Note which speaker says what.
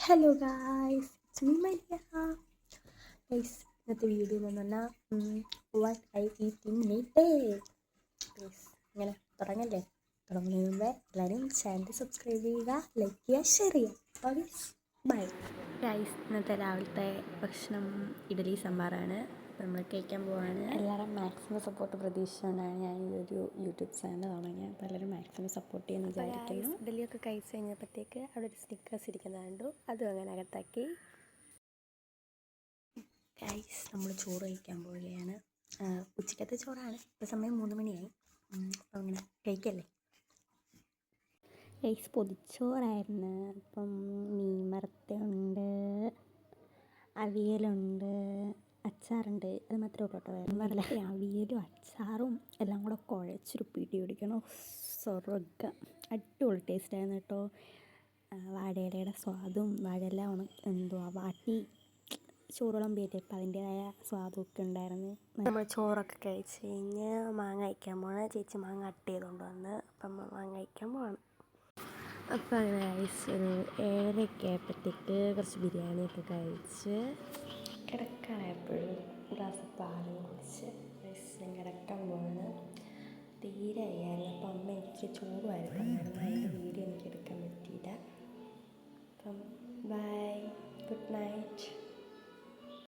Speaker 1: Hello guys, it's me Maria. Guys, ഇന്നത്തെ video എന്ന് പറഞ്ഞാൽ what I eat in my day. Guys, ഇങ്ങനെ തുടങ്ങുന്നതിന് മുമ്പേ എല്ലാവരും ചാനൽ സബ്സ്ക്രൈബ് ചെയ്യുക, ലൈക്ക് ചെയ്യുക, ഷെയർ ചെയ്യുക. Okay, bye. ഗൈസ്, ഇന്നത്തെ രാവിലത്തെ ഭക്ഷണം ഇഡലി സാമ്പാറാണ്. അപ്പോൾ നമ്മൾ കഴിക്കാൻ പോവാണ്. എല്ലാവരും മാക്സിമം സപ്പോർട്ട് പ്രതീക്ഷിച്ചുകൊണ്ടാണ് ഞാൻ ഈ ഒരു യൂട്യൂബ് ചാനൽ തുടങ്ങിയത്. അപ്പോൾ എല്ലാവരും മാക്സിമം സപ്പോർട്ട് ചെയ്യുന്ന വിചാരിക്കുന്നു. ഇഡലിയൊക്കെ കഴിച്ച് കഴിഞ്ഞപ്പോഴത്തേക്ക് അവിടെ ഒരു സ്നിക്കേഴ്സ് ഇരിക്കുന്നത് കണ്ടു. അതും അങ്ങനെ അകത്താക്കി. ഗൈസ്, നമ്മൾ ചോറ് കഴിക്കാൻ പോവുകയാണ്. ഉച്ചക്കത്തെ ചോറാണ്. ഇപ്പോൾ സമയം 3 മണിയായി. അപ്പോൾ അങ്ങനെ കഴിക്കല്ലേ. ഗൈസ്, പൊതിച്ചോറായിരുന്നു. അപ്പം മീൻ വറുത്തയുണ്ട്, അവിയലുണ്ട്, അച്ചാറുണ്ട്. അത് മാത്രമേ ഉള്ളൂ കേട്ടോ, വേറെ പറഞ്ഞില്ല. അവിയലും അച്ചാറും എല്ലാം കൂടെ കുഴച്ചൊരു പിടി പിടിക്കണം. സ്വർഗ്ഗം, അടിപൊളി ടേസ്റ്റായിരുന്നു കേട്ടോ. വാഴയിലയുടെ സ്വാദും വാഴയില വാട്ടി ചോറ് വിളമ്പിയിട്ട് ഇപ്പം അതിൻ്റേതായ സ്വാദമൊക്കെ ഉണ്ടായിരുന്നു. നമ്മൾ ചോറൊക്കെ കഴിച്ച് കഴിഞ്ഞ് മാങ്ങ കഴിക്കാൻ പോകണം. ചേച്ചി മാങ്ങ കട്ട് ചെയ്തുകൊണ്ട് വന്ന് അപ്പം മാങ്ങ കഴിക്കാൻ പോകണം. അപ്പോൾ അങ്ങനെ കഴിച്ച് ഒരു 7:30 ആയപ്പോഴത്തേക്ക് കുറച്ച് ബിരിയാണിയൊക്കെ കഴിച്ച് കിടക്കാനായപ്പോഴും ഗ്ലാസ് പാലും കുടിച്ച് കിടക്കാൻ പോവാണ്. തീരെ വയ്യായിരുന്നു. അപ്പം അമ്മ എനിക്ക് ചോറ് വരുത്തണ്ടായിരുന്നു. അതിൻ്റെ വീഡിയോ എനിക്ക് എടുക്കാൻ പറ്റിയില്ല. അപ്പം ബൈ, ഗുഡ് നൈറ്റ്.